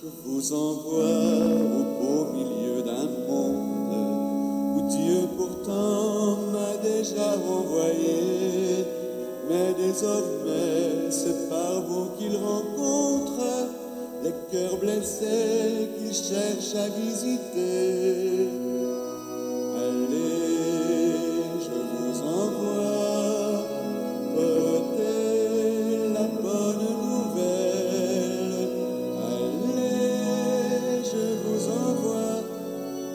Je vous envoie au beau milieu d'un monde où Dieu pourtant m'a déjà envoyé. Mais désormais, c'est par vous qu'il rencontre les cœurs blessés qu'il cherche à visiter. Allez, je vous envoie porter la bonne nouvelle. Allez, je vous envoie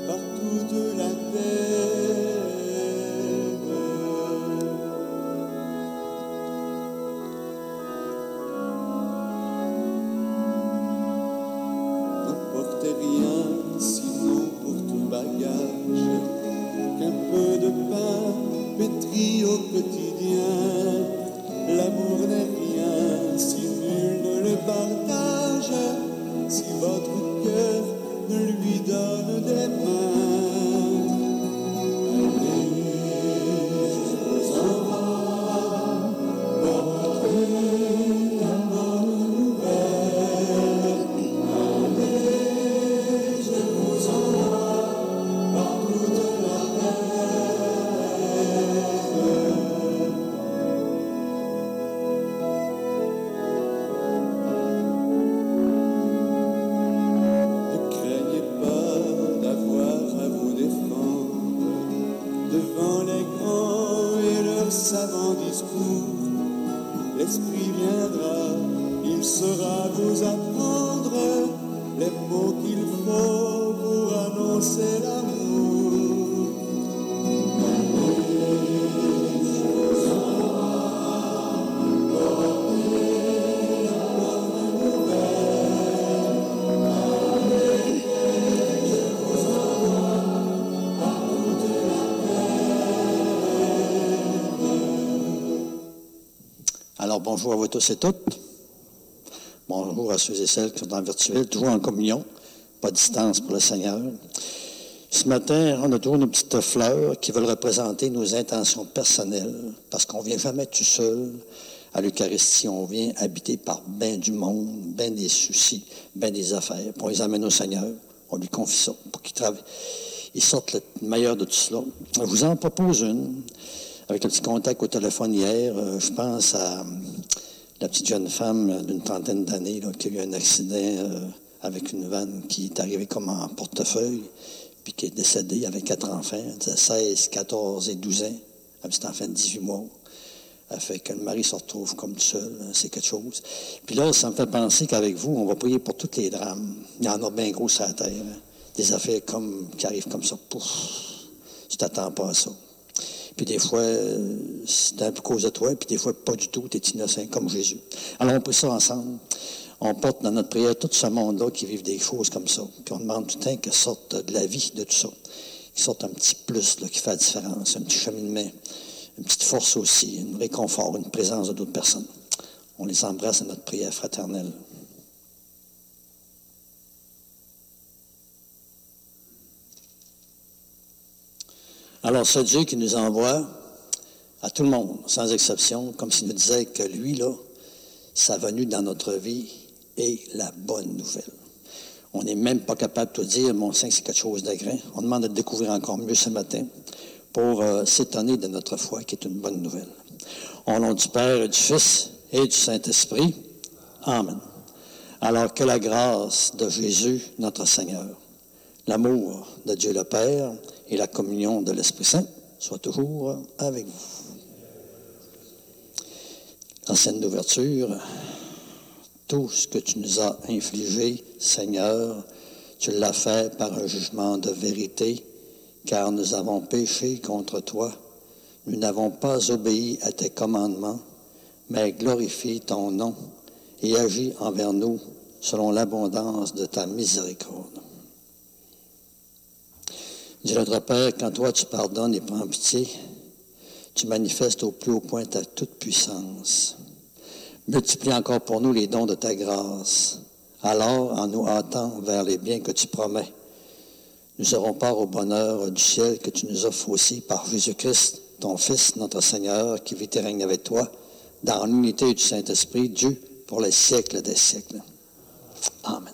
par toute la terre. N'emportez rien, sinon pour tout bagage, qu'un peu de pain pétri au quotidien. L'amour n'est rien si nul ne le partage, si votre cœur ne lui donne des mains. Allez, je vous envoie porter la bonne nouvelle. Allez, je vous envoie par toute la terre. Ne craignez pas d'avoir à vous défendre devant les grands et leurs savants discours. L'Esprit viendra, il saura vous apprendre les mots qu'il faut pour annoncer l'amour. Alors, bonjour à vous tous et toutes. Bonjour à ceux et celles qui sont en virtuel, toujours en communion, pas de distance pour le Seigneur. Ce matin, on a toujours nos petites fleurs qui veulent représenter nos intentions personnelles, parce qu'on ne vient jamais tout seul à l'Eucharistie. On vient habité par ben du monde, ben des soucis, ben des affaires. Puis on les amène au Seigneur, on lui confie ça, pour qu'il travaille. Ils sortent le meilleur de tout cela. Je vous en propose une. Avec un petit contact au téléphone hier, je pense à la petite jeune femme d'une trentaine d'années là, qui a eu un accident avec une vanne qui est arrivée comme en portefeuille, puis qui est décédée avec 4 enfants, 16, 14 et 12 ans, un petit enfant de 18 mois. Ça fait que le mari se retrouve comme tout seul, c'est quelque chose. Puis là, ça me fait penser qu'avec vous, on va prier pour tous les drames. Il y en a bien gros sur la terre. Hein. Des affaires qui arrivent comme ça. Pouf, tu t'attends pas à ça. Puis des fois, c'est un peu cause de toi, puis des fois, pas du tout, tu es innocent comme Jésus. Alors, on prie ça ensemble. On porte dans notre prière tout ce monde-là qui vivent des choses comme ça. Puis on demande tout le temps que sorte de la vie de tout ça. Qu'il sorte un petit plus là, qui fait la différence, un petit cheminement, une petite force aussi, un réconfort, une présence de d'autres personnes. On les embrasse dans notre prière fraternelle. Alors, ce Dieu qui nous envoie à tout le monde, sans exception, comme s'il nous disait que lui, là, sa venue dans notre vie est la bonne nouvelle. On n'est même pas capable de te dire, mon Saint, c'est quelque chose de grand. On demande de le découvrir encore mieux ce matin pour s'étonner de notre foi, qui est une bonne nouvelle. Au nom du Père, et du Fils et du Saint-Esprit. Amen. Alors que la grâce de Jésus, notre Seigneur, l'amour de Dieu le Père et la communion de l'Esprit Saint soient toujours avec vous. En scène d'ouverture, tout ce que tu nous as infligé, Seigneur, tu l'as fait par un jugement de vérité, car nous avons péché contre toi. Nous n'avons pas obéi à tes commandements, mais glorifie ton nom et agis envers nous selon l'abondance de ta miséricorde. Dieu notre Père, quand toi tu pardonnes et prends pitié, tu manifestes au plus haut point ta toute-puissance. Multiplie encore pour nous les dons de ta grâce. Alors, en nous hâtant vers les biens que tu promets, nous aurons part au bonheur du ciel que tu nous offres aussi par Jésus-Christ, ton Fils, notre Seigneur, qui vit et règne avec toi, dans l'unité du Saint-Esprit, Dieu, pour les siècles des siècles. Amen.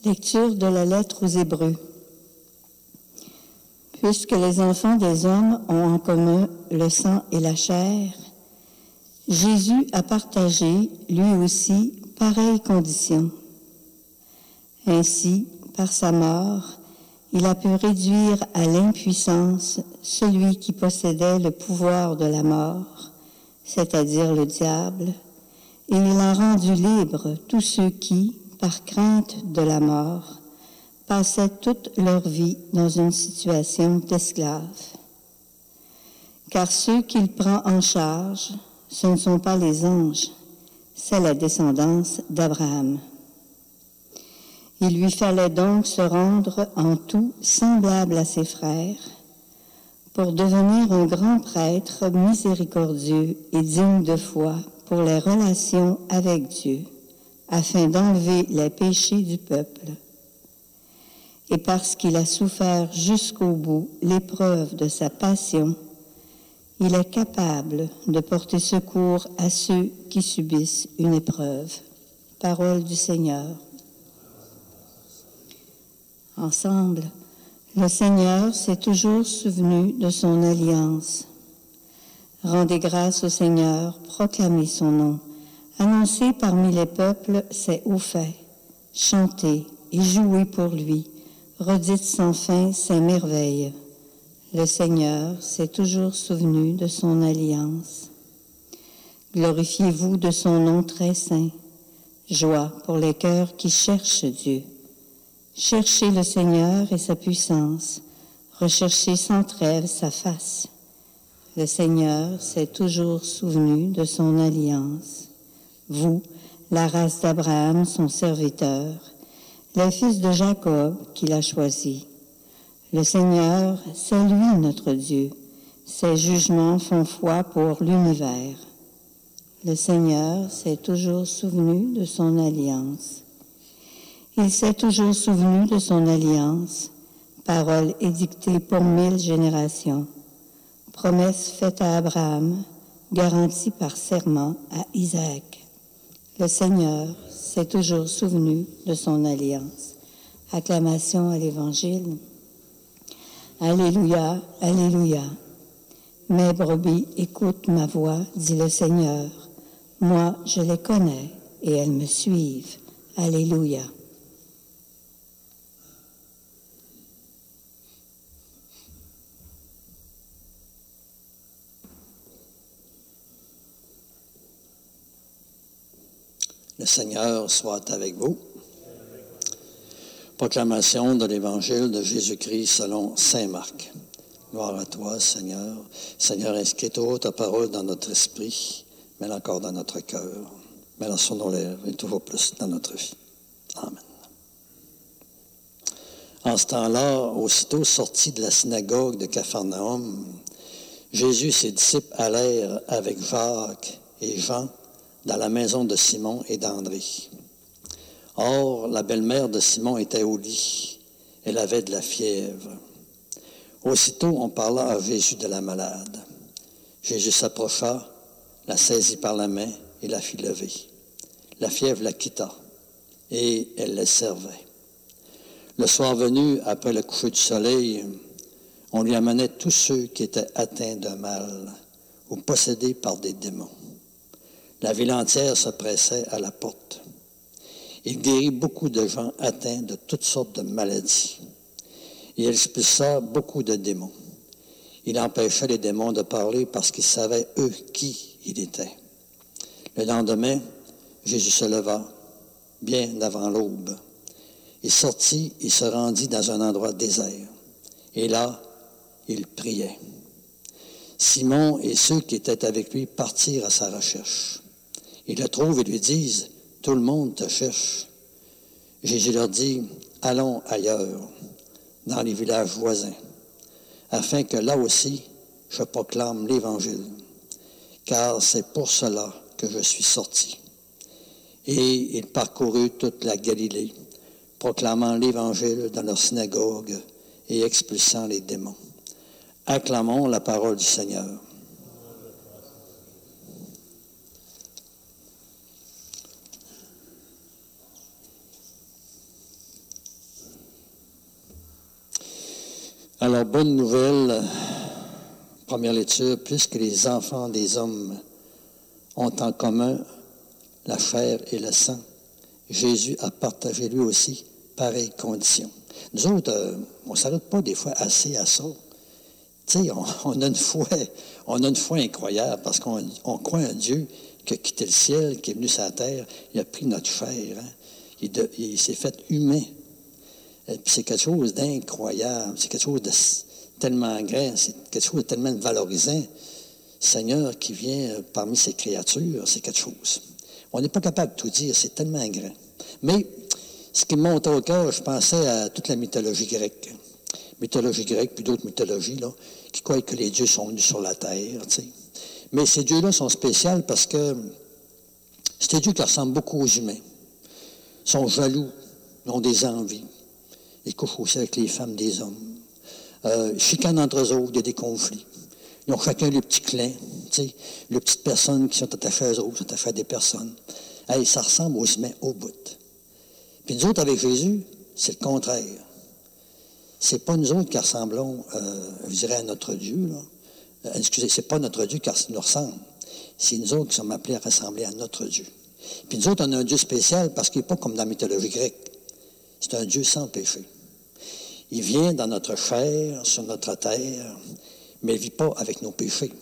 Lecture de la lettre aux Hébreux. Puisque les enfants des hommes ont en commun le sang et la chair, Jésus a partagé, lui aussi, pareille condition. Ainsi, par sa mort, il a pu réduire à l'impuissance celui qui possédait le pouvoir de la mort, c'est-à-dire le diable, et il a rendu libres tous ceux qui, par crainte de la mort, passaient toute leur vie dans une situation d'esclave. Car ceux qu'il prend en charge, ce ne sont pas les anges, c'est la descendance d'Abraham. Il lui fallait donc se rendre en tout semblable à ses frères pour devenir un grand prêtre miséricordieux et digne de foi pour les relations avec Dieu, afin d'enlever les péchés du peuple. Et parce qu'il a souffert jusqu'au bout l'épreuve de sa passion, il est capable de porter secours à ceux qui subissent une épreuve. Parole du Seigneur. Ensemble, le Seigneur s'est toujours souvenu de son alliance. Rendez grâce au Seigneur, proclamez son nom, annoncez parmi les peuples ses hauts faits, chantez et jouez pour lui, redites sans fin ses merveilles. Le Seigneur s'est toujours souvenu de son alliance. Glorifiez-vous de son nom très saint. Joie pour les cœurs qui cherchent Dieu. Cherchez le Seigneur et sa puissance. Recherchez sans trêve sa face. Le Seigneur s'est toujours souvenu de son alliance. Vous, la race d'Abraham, son serviteur, les fils de Jacob qu'il a choisis. Le Seigneur, c'est lui notre Dieu. Ses jugements font foi pour l'univers. Le Seigneur s'est toujours souvenu de son alliance. Il s'est toujours souvenu de son alliance, parole édictée pour 1000 générations, promesse faite à Abraham, garantie par serment à Isaac. Le Seigneur s'est toujours souvenu de son alliance. Acclamation à l'Évangile. Alléluia, Alléluia. Mes brebis écoutent ma voix, dit le Seigneur. Moi, je les connais et elles me suivent. Alléluia. Le Seigneur soit avec vous. Proclamation de l'Évangile de Jésus-Christ selon saint Marc. Gloire à toi, Seigneur. Seigneur, inscris toujours ta parole dans notre esprit, mets-la encore dans notre cœur, mets-la sur nos lèvres et toujours plus dans notre vie. Amen. En ce temps-là, aussitôt sorti de la synagogue de Capharnaüm, Jésus et ses disciples allèrent avec Jacques et Jean dans la maison de Simon et d'André. Or, la belle-mère de Simon était au lit. Elle avait de la fièvre. Aussitôt, on parla à Jésus de la malade. Jésus s'approcha, la saisit par la main et la fit lever. La fièvre la quitta et elle les servait. Le soir venu, après le coucher du soleil, on lui amenait tous ceux qui étaient atteints d'un mal ou possédés par des démons. La ville entière se pressait à la porte. Il guérit beaucoup de gens atteints de toutes sortes de maladies. Il expulsa beaucoup de démons. Il empêcha les démons de parler parce qu'ils savaient, eux, qui il était. Le lendemain, Jésus se leva, bien avant l'aube. Il sortit et se rendit dans un endroit désert. Et là, il priait. Simon et ceux qui étaient avec lui partirent à sa recherche. Ils le trouvent et lui disent, « Tout le monde te cherche. » Jésus leur dit, « Allons ailleurs, dans les villages voisins, afin que là aussi je proclame l'Évangile, car c'est pour cela que je suis sorti. » Et il parcourut toute la Galilée, proclamant l'Évangile dans leurs synagogues et expulsant les démons. Acclamons la parole du Seigneur. Alors, bonne nouvelle, première lecture, puisque les enfants des hommes ont en commun la chair et le sang, Jésus a partagé lui aussi pareille condition. Nous autres, on ne s'arrête pas des fois assez à ça. Tu sais, on a une foi incroyable parce qu'on croit en Dieu qui a quitté le ciel, qui est venu sur la terre, il a pris notre chair, hein. Il s'est fait humain. Puis c'est quelque chose d'incroyable, c'est quelque chose de tellement grand, c'est quelque chose de tellement valorisant. Seigneur qui vient parmi ses créatures, c'est quelque chose. On n'est pas capable de tout dire, c'est tellement grand. Mais ce qui me monte au cœur, je pensais à toute la mythologie grecque. Mythologie grecque, puis d'autres mythologies, là, qui croient que les dieux sont venus sur la terre, tu sais. Mais ces dieux-là sont spéciaux parce que c'est des dieux qui ressemblent beaucoup aux humains. Ils sont jaloux, ils ont des envies. Ils couchent aussi avec les femmes des hommes. Ils chicanent entre eux autres, il y a des conflits. Ils ont chacun les petits clans, tu sais, les petites personnes qui sont attachées à eux autres, sont attachées à des personnes. Hey, ça ressemble aux humains au bout. Puis nous autres, avec Jésus, c'est le contraire. C'est pas nous autres qui ressemblons, je dirais, à notre Dieu, là. Excusez, c'est pas notre Dieu qui nous ressemble. C'est nous autres qui sommes appelés à ressembler à notre Dieu. Puis nous autres, on a un Dieu spécial parce qu'il n'est pas comme dans la mythologie grecque. C'est un Dieu sans péché. Il vient dans notre chair, sur notre terre, mais il ne vit pas avec nos péchés.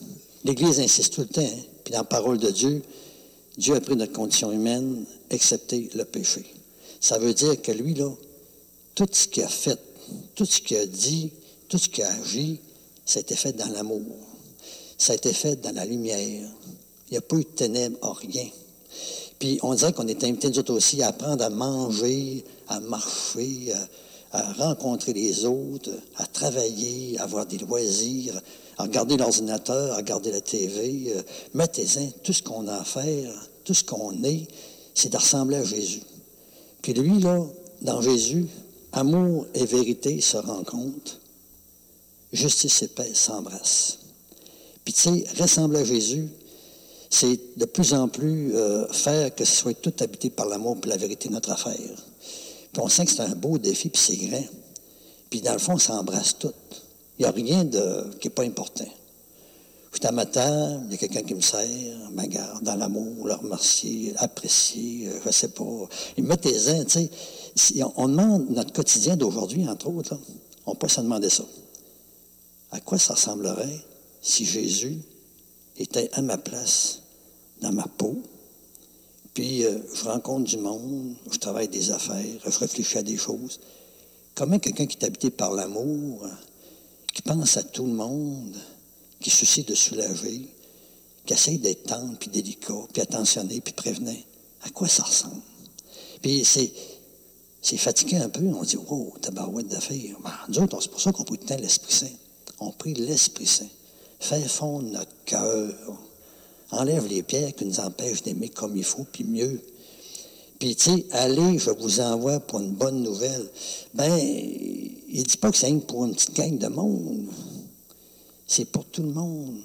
L'Église insiste tout le temps, hein? Puis dans la parole de Dieu, Dieu a pris notre condition humaine, excepté le péché. Ça veut dire que lui, là, tout ce qu'il a fait, tout ce qu'il a dit, tout ce qu'il a agi, ça a été fait dans l'amour. Ça a été fait dans la lumière. Il n'y a pas eu de ténèbres, rien. Puis on dirait qu'on est invités, nous autres aussi, à apprendre à manger, à marcher, à rencontrer les autres, à travailler, à avoir des loisirs, à regarder l'ordinateur, à regarder la TV. Mettez-en tout ce qu'on a à faire, tout ce qu'on est, c'est de ressembler à Jésus. Puis lui, là, dans Jésus, amour et vérité se rencontrent, justice et paix s'embrassent. Puis tu sais, ressembler à Jésus, c'est de plus en plus faire que ce soit tout habité par l'amour et la vérité de notre affaire. Puis on sent que c'est un beau défi, puis c'est grand. Puis dans le fond, on s'embrasse tout. Il n'y a rien qui n'est pas important. Je suis à ma table, il y a quelqu'un qui me sert, ma garde, dans l'amour, le remercier, apprécier, je ne sais pas. Et mettez-en, tu sais, on demande notre quotidien d'aujourd'hui, entre autres, là, on peut se demander ça. À quoi ça ressemblerait si Jésus était à ma place, dans ma peau, puis je rencontre du monde, je travaille des affaires, je réfléchis à des choses. Comment quelqu'un qui est habité par l'amour, qui pense à tout le monde, qui se soucie de soulager, qui essaye d'être tendre, puis délicat, puis attentionné, puis prévenant, à quoi ça ressemble? Puis c'est fatigué un peu, on dit « Oh, tabarouette d'affaires! » Nous autres, c'est pour ça qu'on prie tout le temps l'Esprit Saint. On prie l'Esprit Saint. Faire fondre notre cœur. Enlève les pierres qui nous empêchent d'aimer comme il faut, puis mieux. Puis, tu sais, allez, je vous envoie pour une bonne nouvelle. Ben, il ne dit pas que c'est pour une petite gang de monde. C'est pour tout le monde.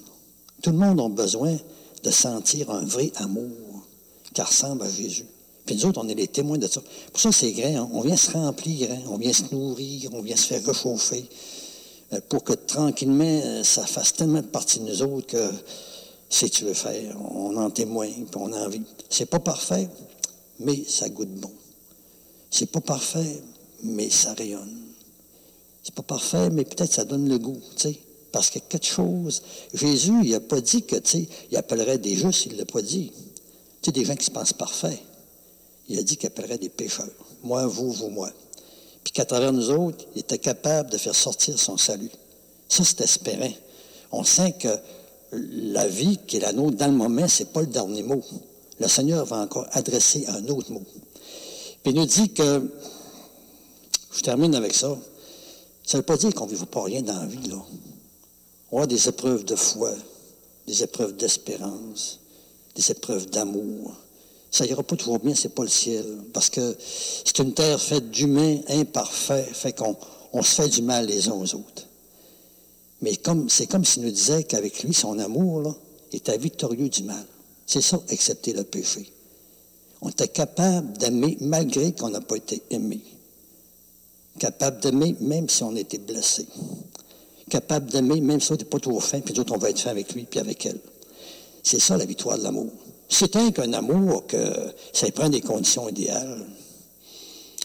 Tout le monde a besoin de sentir un vrai amour qui ressemble à Jésus. Puis nous autres, on est les témoins de ça. Pour ça, c'est grand. On vient se remplir, hein? On vient se nourrir, on vient se faire réchauffer. Pour que tranquillement, ça fasse tellement partie de nous autres que si tu veux faire, on en témoigne, puis on a envie. C'est pas parfait, mais ça goûte bon. C'est pas parfait, mais ça rayonne. C'est pas parfait, mais peut-être ça donne le goût, tu sais. Parce que quelque chose, Jésus, il n'a pas dit que, tu sais, il appellerait des justes, il ne l'a pas dit. Tu sais, des gens qui se pensent parfaits. Il a dit qu'il appellerait des pécheurs. Moi, vous, moi. Puis qu'à travers nous autres, il était capable de faire sortir son salut. Ça, c'est espérant. On sent que la vie qui est la nôtre dans le moment, ce n'est pas le dernier mot. Le Seigneur va encore adresser un autre mot. Puis il nous dit que, je termine avec ça, ça ne veut pas dire qu'on ne vit pas rien dans la vie, là. On a des épreuves de foi, des épreuves d'espérance, des épreuves d'amour. Ça ira pas toujours bien, c'est pas le ciel. Parce que c'est une terre faite d'humains imparfaits, fait qu'on se fait du mal les uns aux autres. Mais c'est comme s'il nous disait qu'avec lui, son amour, là, était victorieux du mal. C'est ça, accepter le péché. On était capable d'aimer malgré qu'on n'a pas été aimé. Capable d'aimer même si on était blessé. capable d'aimer, même si on n'est pas trop fin, puis d'autres, on va être fin avec lui, puis avec elle. C'est ça, la victoire de l'amour. C'est qu'un amour, que ça prend des conditions idéales.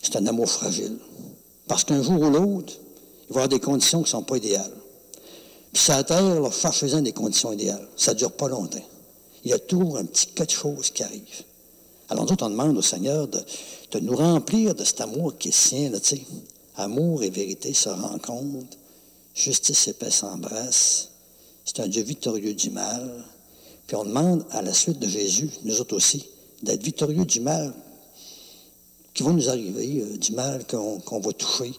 C'est un amour fragile. Parce qu'un jour ou l'autre, il va y avoir des conditions qui ne sont pas idéales. Puis sur la terre, là, cherchez-en des conditions idéales. Ça ne dure pas longtemps. Il y a toujours un petit quelque chose qui arrive. Alors nous autres, on demande au Seigneur de nous remplir de cet amour qui est sien, là, tu sais. Amour et vérité se rencontrent. Justice et paix s'embrassent. C'est un Dieu victorieux du mal. Puis on demande à la suite de Jésus, nous autres aussi, d'être victorieux du mal qui va nous arriver, du mal qu'on va toucher,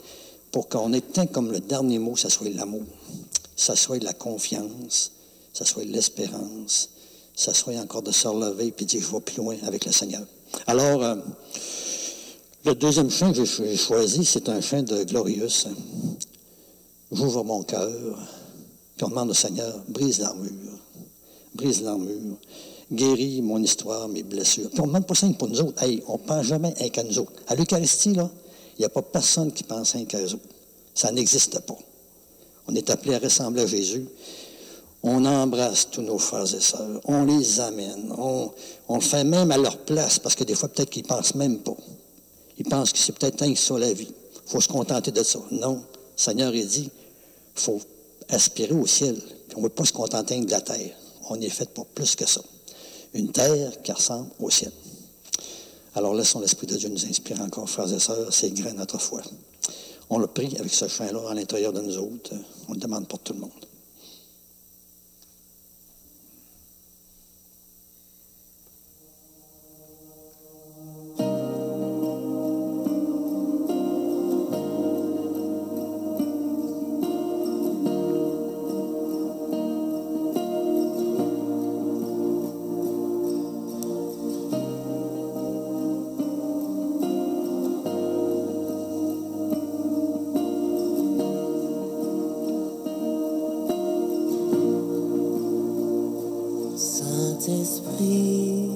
pour qu'on ait tant comme le dernier mot, ça soit l'amour, ça soit la confiance, ça soit l'espérance, ça soit encore de se relever et dire je vais plus loin avec le Seigneur. Alors, le deuxième chant que j'ai choisi, c'est un chant de Glorious. J'ouvre mon cœur, puis on demande au Seigneur, brise l'armure, guéris mon histoire, mes blessures. Puis on ne demande pas ça pour nous autres. Hey, on ne pense jamais qu'à nous autres. À l'Eucharistie, là, il n'y a pas personne qui pense qu'à eux autres. Ça n'existe pas. On est appelé à ressembler à Jésus. On embrasse tous nos frères et sœurs. On les amène. On le fait même à leur place, parce que des fois, peut-être qu'ils ne pensent même pas. Ils pensent que c'est peut-être un qui soit la vie. Il faut se contenter de ça. Non. Le Seigneur a dit, il faut aspirer au ciel. Puis on ne veut pas se contenter de la terre. On est fait pour plus que ça. Une terre qui ressemble au ciel. Alors laissons l'Esprit de Dieu nous inspirer encore, frères et sœurs, c'est grand notre foi. On le prie avec ce chant-là à l'intérieur de nous autres. On le demande pour tout le monde. Saint-Esprit,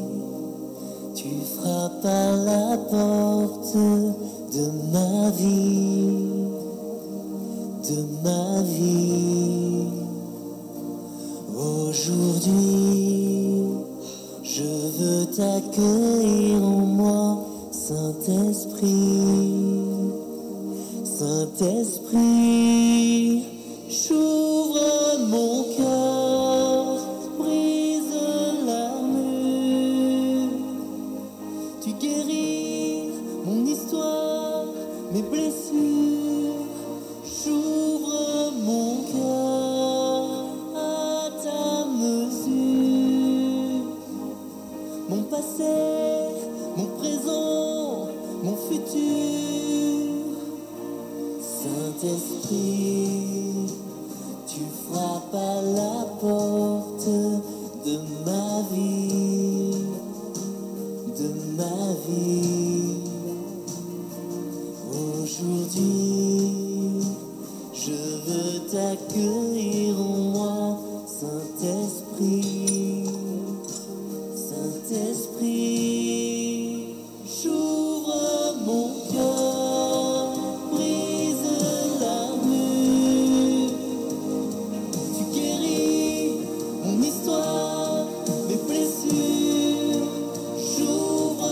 tu frappes à la porte de ma vie, de ma vie. Aujourd'hui, je veux t'accueillir en moi, Saint-Esprit. Saint-Esprit, j'ouvre mon cœur, brise l'armure. Tu guéris mon histoire, mes blessures. J'ouvre mon cœur à ta mesure. Mon passé, mon présent, mon futur. Saint-Esprit, tu frappes à la porte de ma vie, de ma vie. Aujourd'hui, je veux t'accueillir en moi, Saint-Esprit. Saint-Esprit, j'ouvre mon cœur, brise l'armure. Tu guéris mon histoire, mes blessures. J'ouvre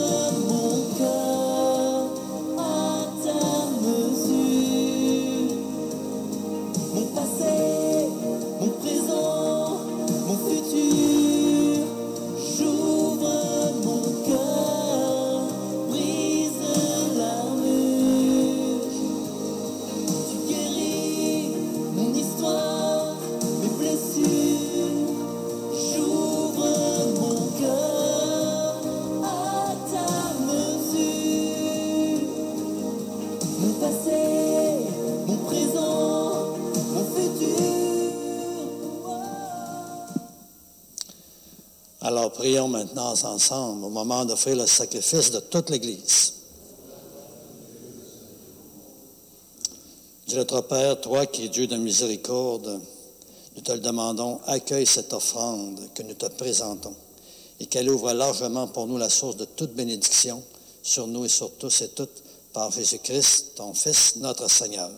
mon cœur à ta mesure. Mon passé, mon présent, mon futur. J'ouvre mon cœur, brise l'armure. Tu guéris mon histoire, mes blessures. J'ouvre mon cœur à ta mesure. Mon passé, mon présent, mon futur. Alors, prions maintenant ensemble au moment d'offrir le sacrifice de toute l'Église. Dieu notre Père, toi qui es Dieu de miséricorde, nous te le demandons, accueille cette offrande que nous te présentons et qu'elle ouvre largement pour nous la source de toute bénédiction sur nous et sur tous et toutes par Jésus-Christ, ton Fils, notre Seigneur.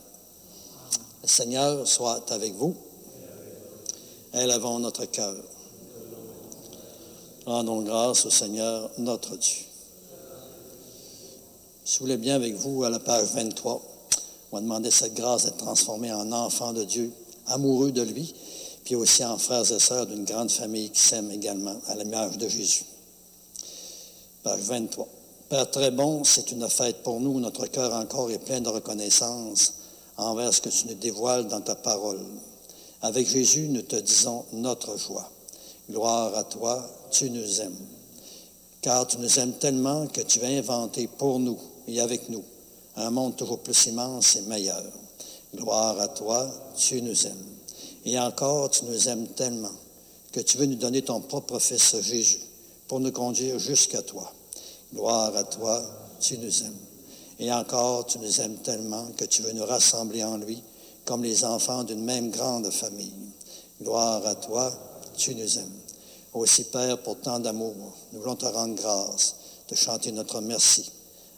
Le Seigneur soit avec vous. Élevons notre cœur. Rendons grâce au Seigneur notre Dieu. Si vous voulez bien avec vous, à la page 23, on va demander cette grâce d'être transformé en enfant de Dieu, amoureux de lui, puis aussi en frères et sœurs d'une grande famille qui s'aime également à l'image de Jésus. Page 23. Père très bon, c'est une fête pour nous. Notre cœur encore est plein de reconnaissance envers ce que tu nous dévoiles dans ta parole. Avec Jésus, nous te disons notre joie. Gloire à toi, tu nous aimes. Car tu nous aimes tellement que tu as inventé pour nous et avec nous un monde toujours plus immense et meilleur. Gloire à toi, tu nous aimes. Et encore, tu nous aimes tellement que tu veux nous donner ton propre Fils Jésus pour nous conduire jusqu'à toi. Gloire à toi, tu nous aimes. Et encore, tu nous aimes tellement que tu veux nous rassembler en lui comme les enfants d'une même grande famille. Gloire à toi, tu nous aimes. Aussi, Père, pour tant d'amour, nous voulons te rendre grâce, te chanter notre merci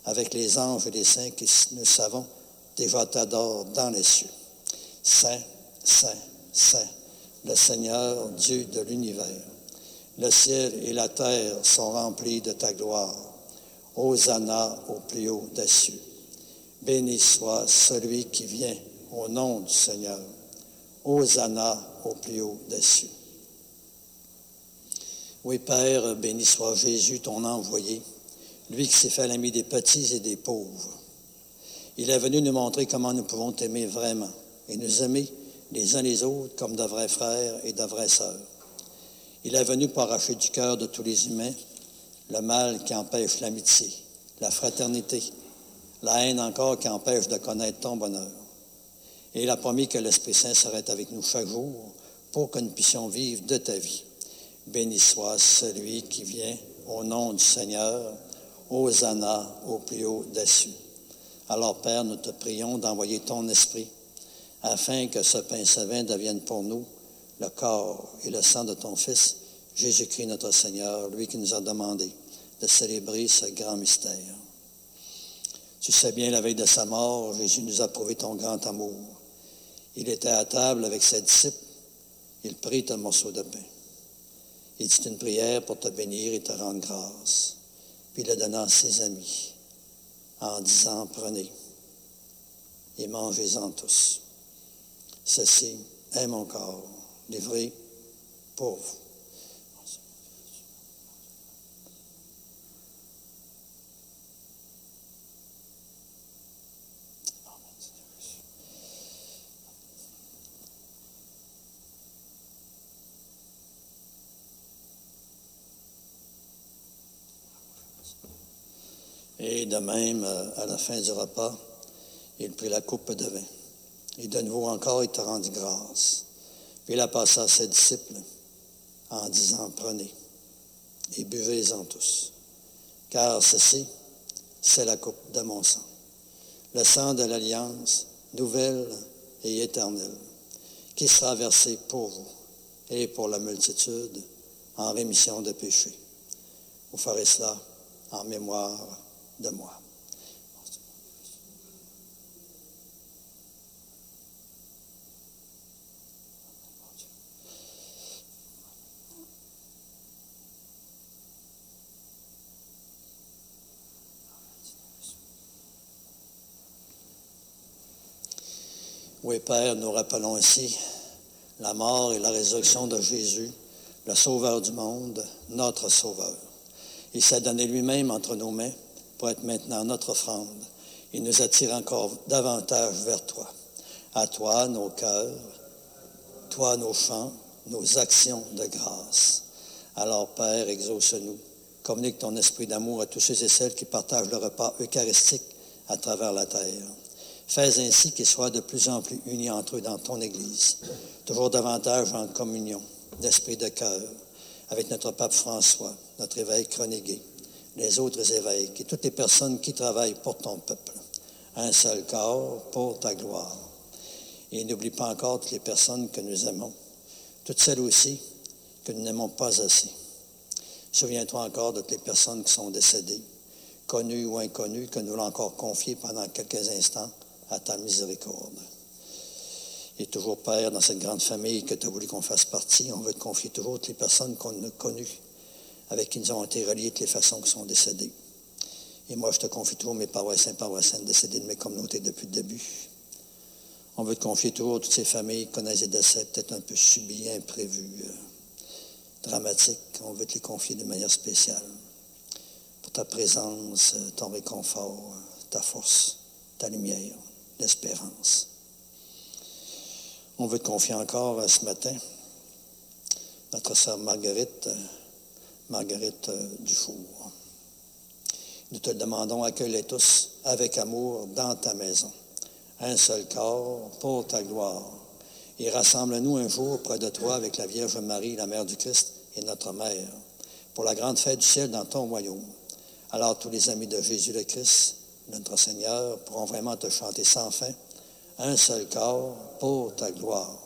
avec les anges et les saints qui, nous savons, déjà t'adorent dans les cieux. Saint, Saint, Saint, le Seigneur, Dieu de l'univers. Le ciel et la terre sont remplis de ta gloire. Hosanna au plus haut des cieux. Béni soit celui qui vient au nom du Seigneur. Hosanna au plus haut des cieux. Oui, Père, béni soit Jésus, ton envoyé, lui qui s'est fait l'ami des petits et des pauvres. Il est venu nous montrer comment nous pouvons t'aimer vraiment et nous aimer les uns les autres comme de vrais frères et de vraies sœurs. Il est venu pour arracher du cœur de tous les humains le mal qui empêche l'amitié, la fraternité, la haine encore qui empêche de connaître ton bonheur. Et il a promis que l'Esprit Saint serait avec nous chaque jour pour que nous puissions vivre de ta vie. Béni soit celui qui vient au nom du Seigneur. Hosanna au plus haut des cieux. Alors, Père, nous te prions d'envoyer ton Esprit afin que ce pain et ce vin deviennent pour nous le corps et le sang de ton Fils, Jésus-Christ notre Seigneur, lui qui nous a demandé de célébrer ce grand mystère. Tu sais bien, la veille de sa mort, Jésus nous a prouvé ton grand amour. Il était à table avec ses disciples, il prit un morceau de pain. Il dit une prière pour te bénir et te rendre grâce. Puis il le donna à ses amis en disant, prenez et mangez-en tous. Ceci est mon corps, livré pour vous. Et de même, à la fin du repas, il prit la coupe de vin. Et de nouveau encore, il te rendit grâce. Puis il la passa à ses disciples en disant, prenez et buvez-en tous. Car ceci, c'est la coupe de mon sang. Le sang de l'alliance nouvelle et éternelle, qui sera versé pour vous et pour la multitude en rémission de péchés. Vous ferez cela en mémoire de moi. Oui, Père, nous rappelons ici la mort et la résurrection de Jésus, le Sauveur du monde, notre Sauveur. Il s'est donné lui-même entre nos mains pour être maintenant notre offrande. Il nous attire encore davantage vers toi. À toi, nos cœurs, toi, nos chants, nos actions de grâce. Alors, Père, exauce-nous. Communique ton esprit d'amour à tous ceux et celles qui partagent le repas eucharistique à travers la terre. Fais ainsi qu'ils soient de plus en plus unis entre eux dans ton Église, toujours davantage en communion, d'esprit de cœur, avec notre pape François, notre évêque Renégué, les autres évêques et toutes les personnes qui travaillent pour ton peuple. Un seul corps pour ta gloire. Et n'oublie pas encore toutes les personnes que nous aimons, toutes celles aussi que nous n'aimons pas assez. Souviens-toi encore de toutes les personnes qui sont décédées, connues ou inconnues, que nous voulons encore confier pendant quelques instants à ta miséricorde. Et toujours, Père, dans cette grande famille que tu as voulu qu'on fasse partie, on veut te confier toujours toutes les personnes qu'on a connues, avec qui nous avons été reliés, de les façons qui sont décédées. Et moi, je te confie toujours mes paroissiens, paroissiennes décédés de mes communautés depuis le début. On veut te confier toujours toutes ces familles qui connaissent des décès peut-être un peu subis, imprévus, dramatiques. On veut te les confier de manière spéciale. Pour ta présence, ton réconfort, ta force, ta lumière, l'espérance. On veut te confier encore ce matin notre sœur Marguerite Dufour. Nous te le demandons, accueille-les tous avec amour dans ta maison. Un seul corps pour ta gloire. Et rassemble-nous un jour près de toi avec la Vierge Marie, la Mère du Christ et notre Mère, pour la grande fête du ciel dans ton royaume. Alors tous les amis de Jésus le Christ, notre Seigneur, pourront vraiment te chanter sans fin. Un seul corps pour ta gloire.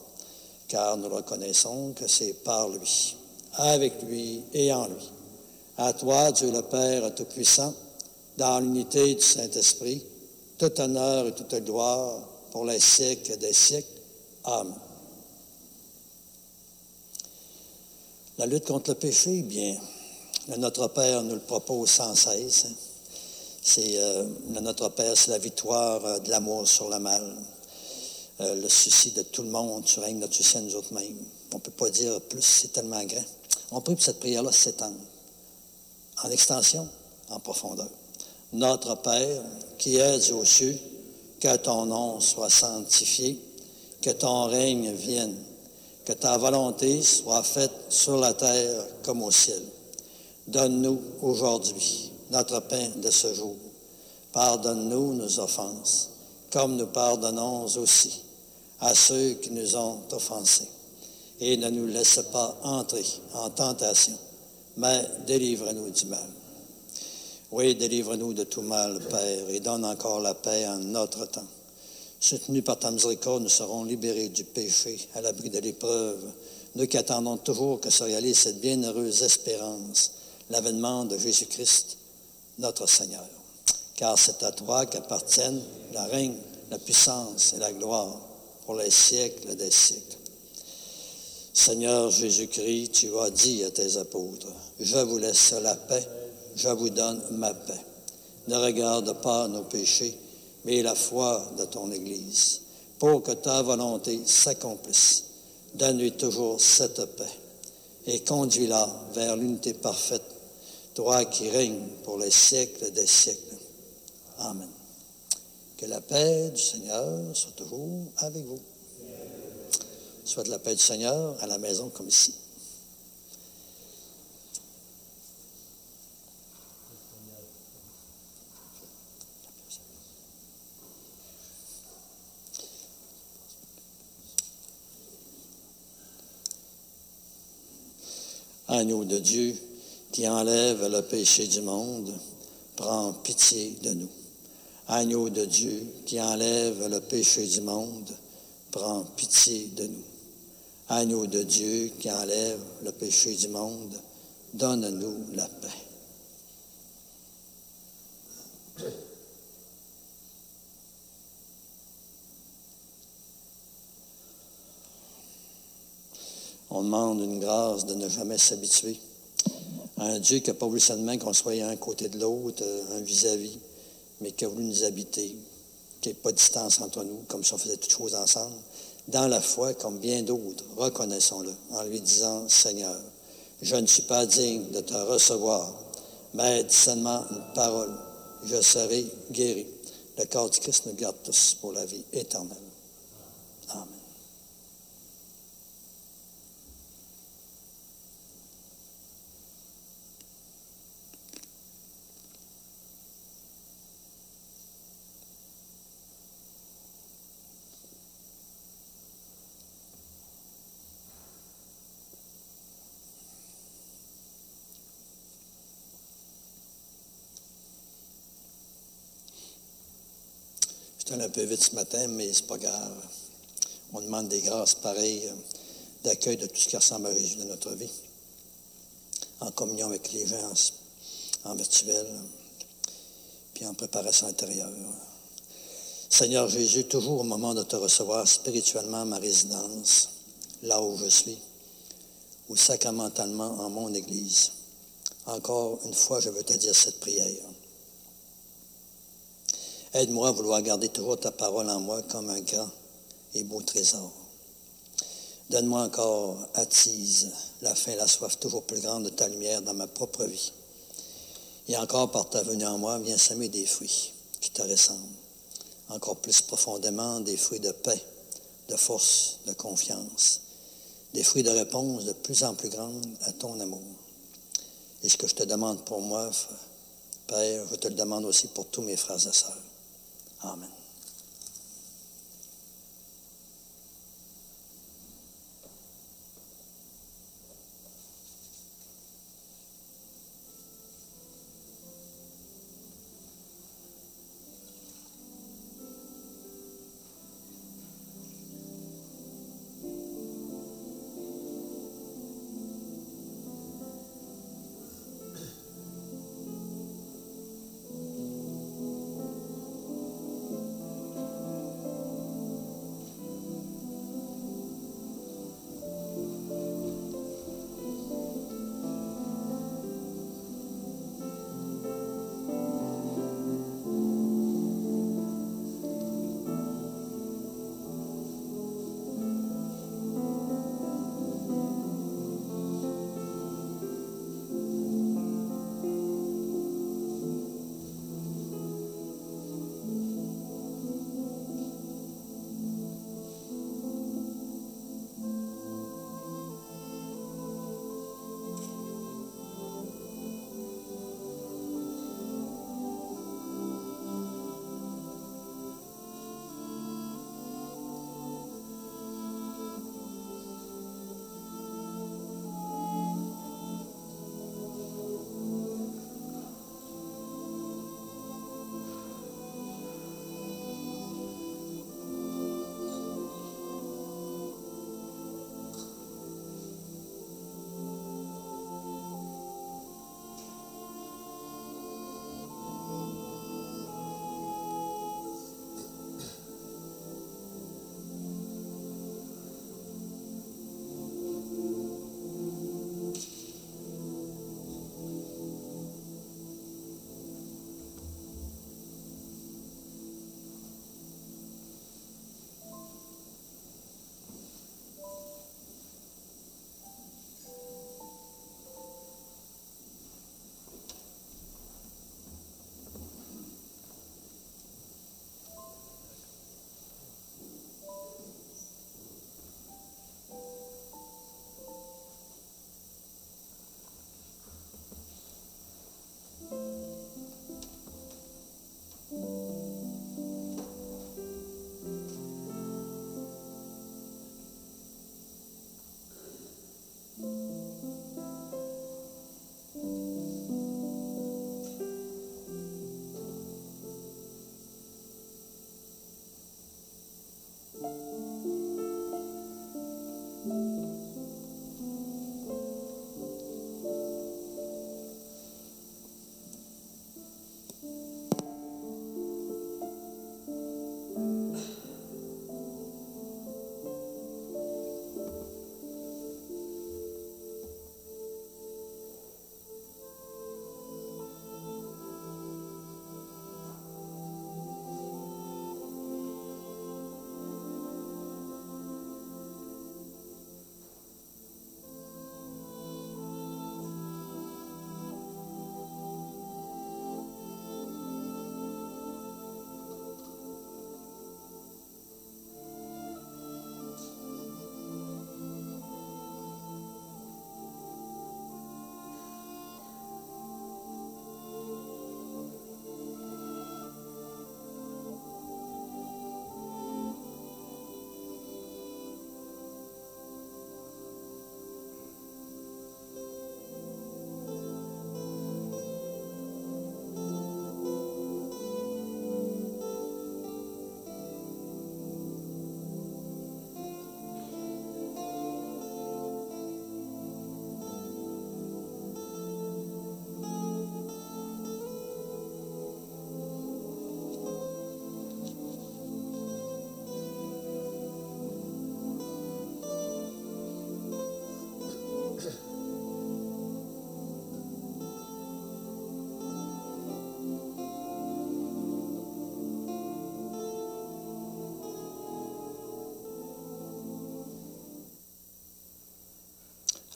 Car nous reconnaissons que c'est par lui, avec lui et en lui. À toi, Dieu le Père Tout-Puissant, dans l'unité du Saint-Esprit, tout honneur et toute gloire pour les siècles des siècles. Amen. La lutte contre le péché, bien, notre Père nous le propose sans cesse. C'est notre Père, c'est la victoire de l'amour sur le mal. Le souci de tout le monde, tu règnes notre souci à nous autres mêmes. On ne peut pas dire plus, c'est tellement grand. On prie pour cette prière-là s'étendre. En extension, en profondeur. Notre Père, qui es aux cieux, que ton nom soit sanctifié, que ton règne vienne, que ta volonté soit faite sur la terre comme au ciel. Donne-nous aujourd'hui notre pain de ce jour. Pardonne-nous nos offenses, comme nous pardonnons aussi à ceux qui nous ont offensés. Et ne nous laisse pas entrer en tentation, mais délivre-nous du mal. Oui, délivre-nous de tout mal, Père, et donne encore la paix en notre temps. Soutenus par ta miséricorde, nous serons libérés du péché, à l'abri de l'épreuve. Nous qui attendons toujours que se réalise cette bienheureuse espérance, l'avènement de Jésus-Christ, notre Seigneur. Car c'est à toi qu'appartiennent la règne, la puissance et la gloire pour les siècles des siècles. Seigneur Jésus-Christ, tu as dit à tes apôtres, « Je vous laisse la paix, je vous donne ma paix. Ne regarde pas nos péchés, mais la foi de ton Église, pour que ta volonté s'accomplisse. Donne-lui toujours cette paix et conduis-la vers l'unité parfaite, toi qui règnes pour les siècles des siècles. Amen. Que la paix du Seigneur soit toujours avec vous. Soit la paix du Seigneur à la maison comme ici. Agneau de Dieu qui enlève le péché du monde, prends pitié de nous. Agneau de Dieu qui enlève le péché du monde, prends pitié de nous. Agneau de Dieu qui enlève le péché du monde, donne-nous la paix. On demande une grâce de ne jamais s'habituer à un Dieu qui n'a pas voulu seulement qu'on soit un côté de l'autre, un vis-à-vis, mais qui a voulu nous habiter, qu'il n'y ait pas de distance entre nous, comme si on faisait toutes choses ensemble. Dans la foi, comme bien d'autres, reconnaissons-le en lui disant, « Seigneur, je ne suis pas digne de te recevoir, mais dis seulement une parole, je serai guéri. » Le corps du Christ nous garde tous pour la vie éternelle. Amen. Je suis allé un peu vite ce matin, mais c'est pas grave. On demande des grâces pareilles d'accueil de tout ce qui ressemble à Jésus dans notre vie, en communion avec les gens, en virtuel, puis en préparation intérieure. Seigneur Jésus, toujours au moment de te recevoir spirituellement à ma résidence, là où je suis, ou sacramentalement en mon Église, encore une fois, je veux te dire cette prière. Aide-moi à vouloir garder toujours ta parole en moi comme un grand et beau trésor. Donne-moi encore, attise la faim et la soif toujours plus grande de ta lumière dans ma propre vie. Et encore par ta venue en moi, viens semer des fruits qui te ressemblent. Encore plus profondément, des fruits de paix, de force, de confiance. Des fruits de réponse de plus en plus grande à ton amour. Et ce que je te demande pour moi, Père, je te le demande aussi pour tous mes frères et sœurs. Amen.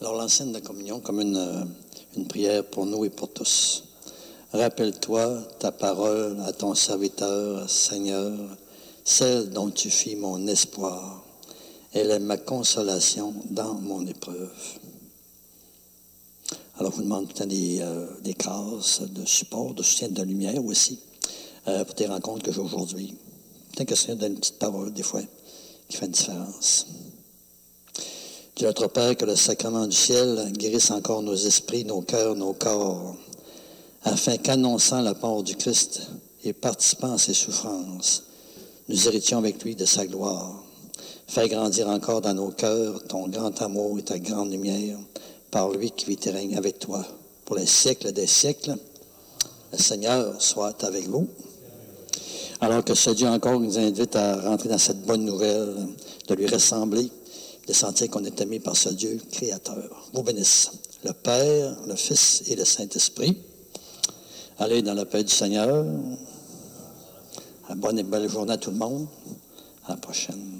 Alors, l'ancienne de communion comme une prière pour nous et pour tous. Rappelle-toi ta parole à ton serviteur, Seigneur, celle dont tu fis mon espoir. Elle est ma consolation dans mon épreuve. Alors, je vous demande tout le temps des grâces de support, de soutien, de lumière aussi, pour tes rencontres que j'ai aujourd'hui. Peut-être que le Seigneur donne une petite parole, des fois, qui fait une différence. Dieu notre Père, que le sacrement du ciel guérisse encore nos esprits, nos cœurs, nos corps, afin qu'annonçant la part du Christ et participant à ses souffrances, nous héritions avec lui de sa gloire. Fais grandir encore dans nos cœurs ton grand amour et ta grande lumière, par lui qui vit et règne avec toi pour les siècles des siècles. Le Seigneur soit avec vous. Alors que ce Dieu encore nous invite à rentrer dans cette bonne nouvelle, de lui ressembler, de sentir qu'on est aimé par ce Dieu créateur. Vous bénisse le Père, le Fils et le Saint-Esprit. Allez dans la paix du Seigneur. Bonne et belle journée à tout le monde. À la prochaine.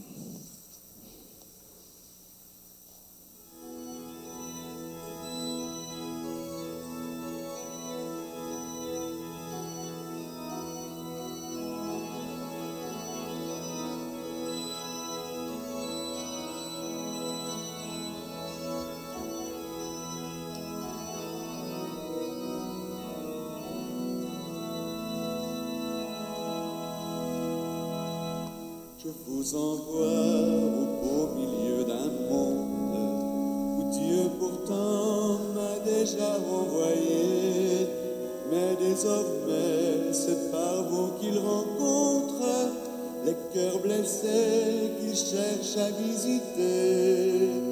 Je vous envoie au beau milieu d'un monde où Dieu pourtant m'a déjà envoyé. Mais désormais, c'est par vous qu'il rencontre les cœurs blessés qu'il cherche à visiter.